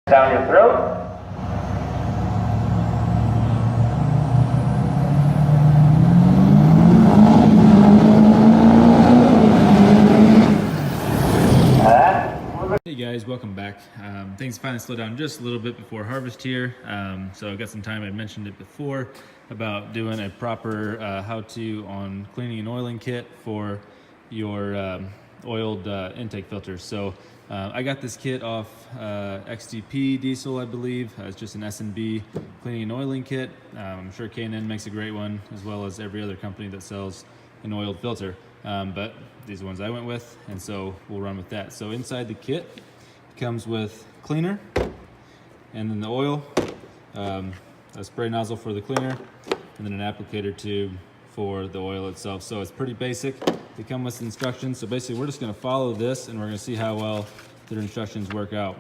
Down your throat. Hey guys, welcome back. Things finally slowed down just a little bit before harvest here. So I've got some time. I mentioned it before about doing a proper how-to on cleaning and oiling kit for your oiled intake filters. So I got this kit off XDP Diesel, I believe. It's just an S&B cleaning and oiling kit. I'm sure K&N makes a great one, as well as every other company that sells an oiled filter. But these are the ones I went with, and so we'll run with that. So inside the kit comes with cleaner, and then the oil, a spray nozzle for the cleaner, and then an applicator tube for the oil itself. So it's pretty basic. They come with instructions. So basically we're just gonna follow this, and we're gonna see how well their instructions work out.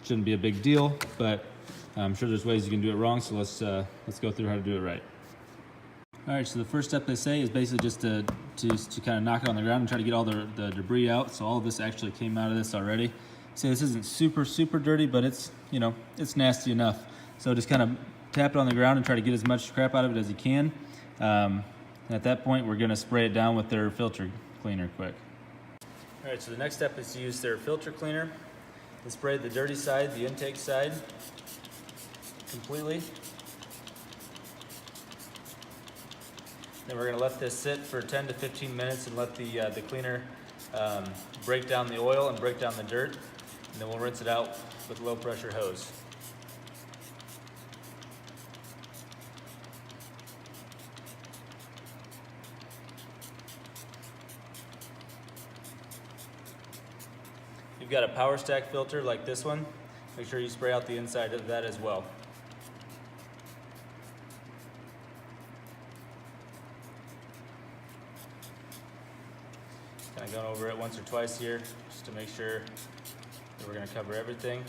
Shouldn't be a big deal, but I'm sure there's ways you can do it wrong. So let's go through how to do it right. All right, so the first step they say is basically just to kind of knock it on the ground and try to get all the debris out. So all of this actually came out of this already. See, this isn't super dirty, but it's, you know, it's nasty enough. So just kind of tap it on the ground and try to get as much crap out of it as you can. And at that point, we're gonna spray it down with their filter cleaner quick. All right, so the next step is to use their filter cleaner and spray the dirty side, the intake side, completely. Then we're going to let this sit for 10 to 15 minutes and let the cleaner break down the oil and break down the dirt. And then we'll rinse it out with a low pressure hose. If you've got a power stack filter like this one, make sure you spray out the inside of that as well. Kind of going over it once or twice here just to make sure that we're going to cover everything.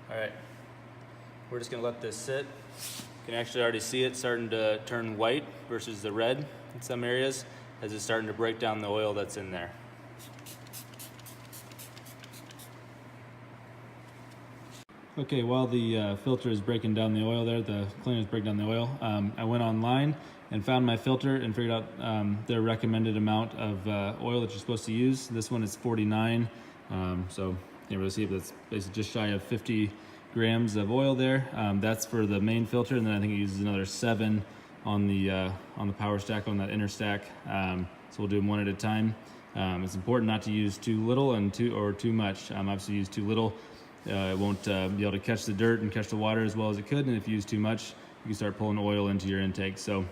All right, we're just going to let this sit. You can actually already see it starting to turn white versus the red in some areas as it's starting to break down the oil that's in there. Okay, while the filter is breaking down the oil there, the cleaner is breaking down the oil, I went online and found my filter and figured out their recommended amount of oil that you're supposed to use. This one is 49, so you can't really see it, but it's basically just shy of 50 grams of oil there. That's for the main filter, and then I think it uses another 7 on the power stack, on that inner stack. So we'll do them one at a time. It's important not to use too little and too much. Obviously, use too little. It won't be able to catch the dirt and catch the water as well as it could, and if you use too much, you can start pulling oil into your intake. So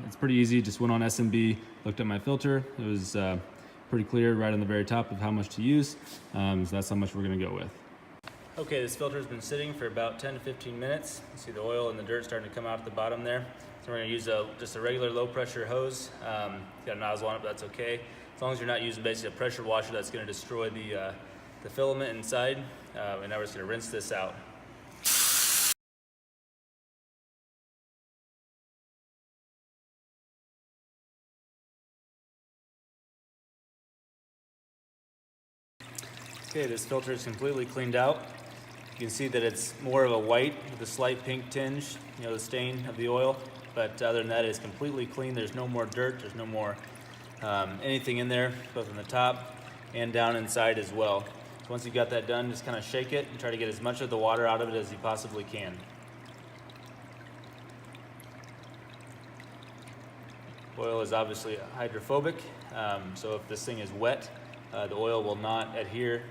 it's pretty easy. Just went on S&B, looked at my filter. It was pretty clear right on the very top of how much to use. So that's how much we're gonna go with. Okay, this filter has been sitting for about 10 to 15 minutes. You see the oil and the dirt starting to come out at the bottom there. So we're gonna use just a regular low pressure hose. Got a nozzle on it, but that's okay. As long as you're not using basically a pressure washer that's gonna destroy the filament inside. And now we're just going to rinse this out. Okay, this filter is completely cleaned out. You can see that it's more of a white with a slight pink tinge, you know, the stain of the oil. But other than that, it's completely clean. There's no more dirt. There's no more anything in there, both on the top and down inside as well. Once you've got that done, just kind of shake it and try to get as much of the water out of it as you possibly can. Oil is obviously hydrophobic, so if this thing is wet, the oil will not adhere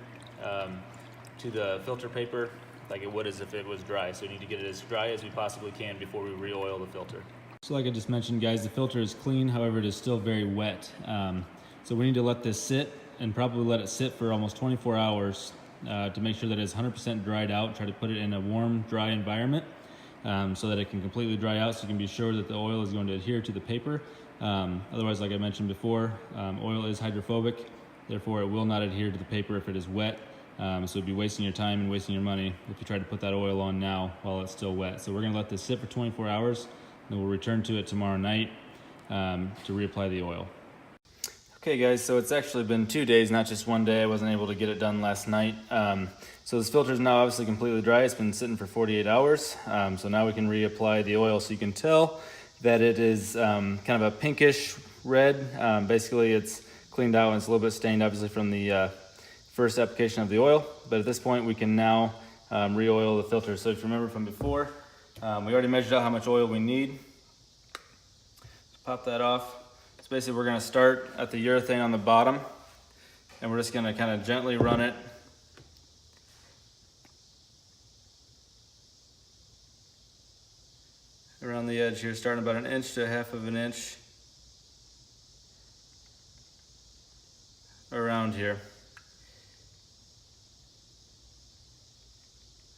to the filter paper like it would as if it was dry. So you need to get it as dry as we possibly can before we re-oil the filter. So like I just mentioned, guys, the filter is clean, however it is still very wet. So we need to let this sit and probably let it sit for almost 24 hours to make sure that it's 100% dried out. Try to put it in a warm, dry environment so that it can completely dry out, so you can be sure that the oil is going to adhere to the paper. Otherwise, like I mentioned before, oil is hydrophobic, therefore it will not adhere to the paper if it is wet. So it'd be wasting your time and wasting your money if you try to put that oil on now while it's still wet. So we're gonna let this sit for 24 hours, and we'll return to it tomorrow night to reapply the oil. Okay guys, so it's actually been 2 days, not just 1 day. I wasn't able to get it done last night. So this filter is now obviously completely dry. It's been sitting for 48 hours. So now we can reapply the oil. So you can tell that it is kind of a pinkish red. Basically it's cleaned out and it's a little bit stained obviously from the first application of the oil. But at this point we can now re-oil the filter. So if you remember from before, we already measured out how much oil we need. Just pop that off. So basically we're going to start at the urethane on the bottom and we're just going to kind of gently run it around the edge here, starting about 1 inch to 1/2 of an inch around here.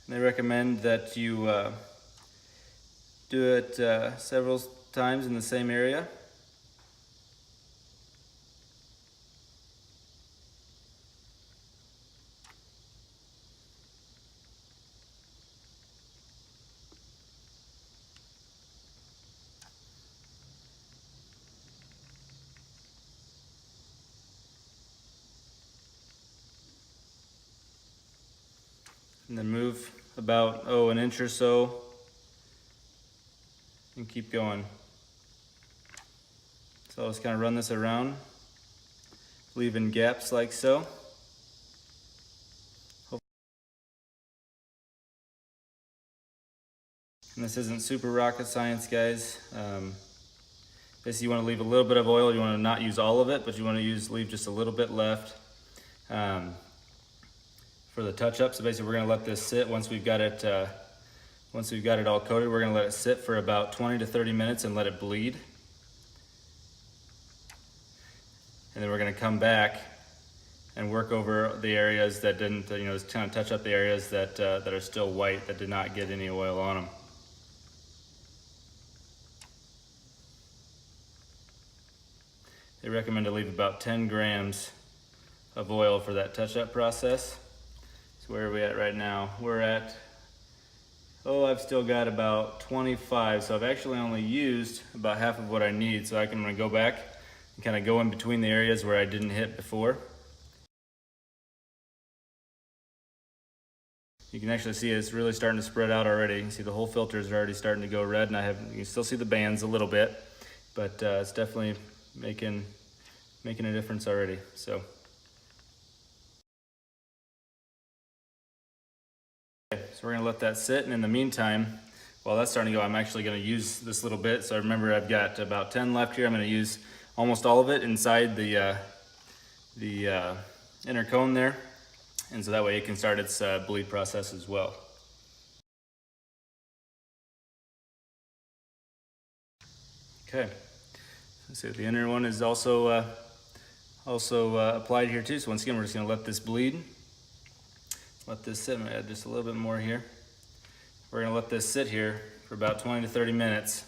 And they recommend that you do it several times in the same area. And then move about, 1 inch or so and keep going. So I'll just kind of run this around, leaving gaps like so. And this isn't super rocket science, guys. Basically you want to leave a little bit of oil. You want to not use all of it, but you want to leave just a little bit left. For the touch-up. So basically we're going to let this sit once we've got it all coated. We're going to let it sit for about 20 to 30 minutes and let it bleed. And then we're going to come back and work over the areas that didn't, just kind of touch up the areas that are still white, that did not get any oil on them. They recommend to leave about 10 grams of oil for that touch-up process. So where are we at right now? We're at, I've still got about 25. So I've actually only used about half of what I need. So I'm gonna go back and kind of go in between the areas where I didn't hit before. You can actually see it's really starting to spread out already. You can see the whole filter is already starting to go red, and you can still see the bands a little bit, but it's definitely making a difference already. So we're gonna let that sit, and in the meantime, while that's starting to go, I'm actually gonna use this little bit. So remember, I've got about 10 left here. I'm gonna use almost all of it inside the inner cone there. And so that way it can start its bleed process as well. Okay, so the inner one is also applied here too. So once again, we're just gonna let this bleed. Let this sit. I'm gonna add just a little bit more here. We're gonna let this sit here for about 20 to 30 minutes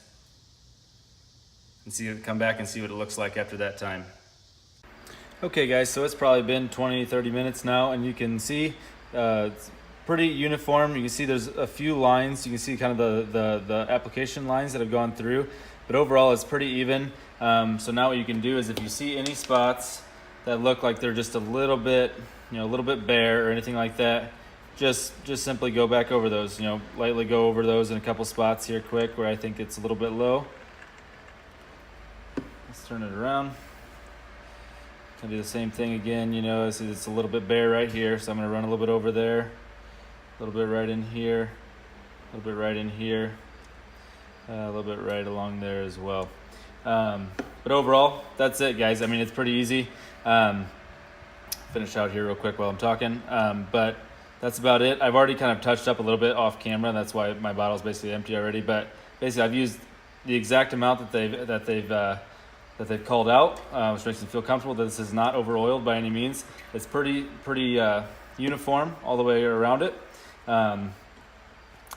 and come back and see what it looks like after that time. Okay guys, so it's probably been 20, 30 minutes now, and you can see it's pretty uniform. You can see there's a few lines. You can see kind of the application lines that have gone through, but overall it's pretty even. So now what you can do is, if you see any spots that look like they're just a little bit bare or anything like that, just simply go back over those, lightly go over those in a couple spots here quick where I think it's a little bit low. Let's turn it around. Can do the same thing again, see it's a little bit bare right here, so I'm gonna run a little bit over there, a little bit right in here, a little bit right in here, a little bit right along there as well. But overall, that's it, guys. I mean, it's pretty easy. Finish out here real quick while I'm talking, but that's about it. I've already kind of touched up a little bit off camera. That's why my bottle's basically empty already. But basically, I've used the exact amount that they've called out, which makes me feel comfortable that this is not over oiled by any means. It's pretty uniform all the way around it.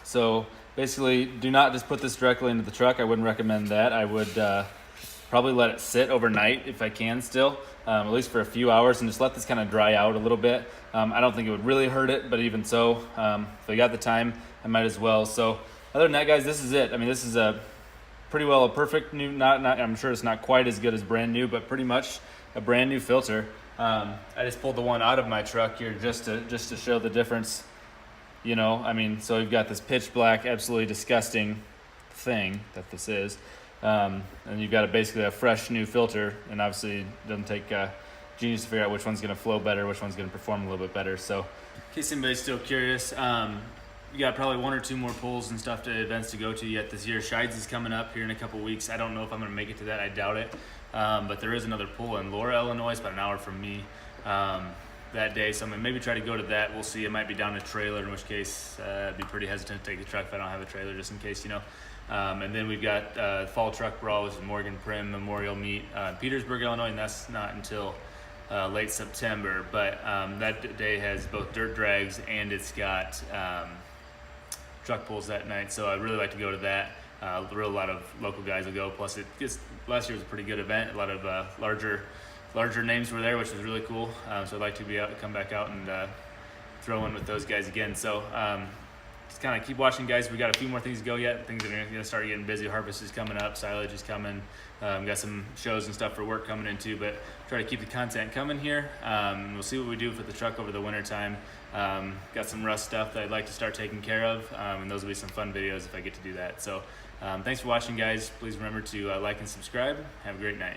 So basically, do not just put this directly into the truck. I wouldn't recommend that. I would probably let it sit overnight if I can still, at least for a few hours, and just let this kind of dry out a little bit. I don't think it would really hurt it, but even so, if I got the time, I might as well. So other than that, guys, this is it. I mean, this is pretty well a perfect new, I'm sure it's not quite as good as brand new, but pretty much a brand new filter. I just pulled the one out of my truck here just to show the difference. You know, I mean, so we've got this pitch black, absolutely disgusting thing that this is, and you've got basically a fresh new filter, and obviously it doesn't take genius to figure out which one's going to flow better, which one's going to perform a little bit better. So in case anybody's still curious, you got probably 1 or 2 more pulls and stuff to events to go to yet this year. Shides is coming up here in a couple weeks. I don't know if I'm going to make it to that. I doubt it. But there is another pull in Laura, Illinois. It's about an hour from me that day. So I'm going to maybe try to go to that. We'll see. It might be down a trailer, in which case I'd be pretty hesitant to take the truck if I don't have a trailer, just in case, you know. And then we've got Fall Truck Brawl, which is Morgan Prim Memorial Meet in Petersburg, Illinois, and that's not until late September. But that day has both dirt drags and it's got truck pulls that night, so I'd really like to go to that. A lot of local guys will go. Plus, last year was a pretty good event. A lot of larger names were there, which was really cool. So I'd like to come back out and throw in with those guys again. So just kind of keep watching, guys. We got a few more things to go yet. Things are going to start getting busy. Harvest is coming up. Silage is coming. Got some shows and stuff for work coming in too, but try to keep the content coming here. We'll see what we do for the truck over the winter time. Got some rust stuff that I'd like to start taking care of, and those will be some fun videos if I get to do that. So thanks for watching, guys. Please remember to like and subscribe. Have a great night.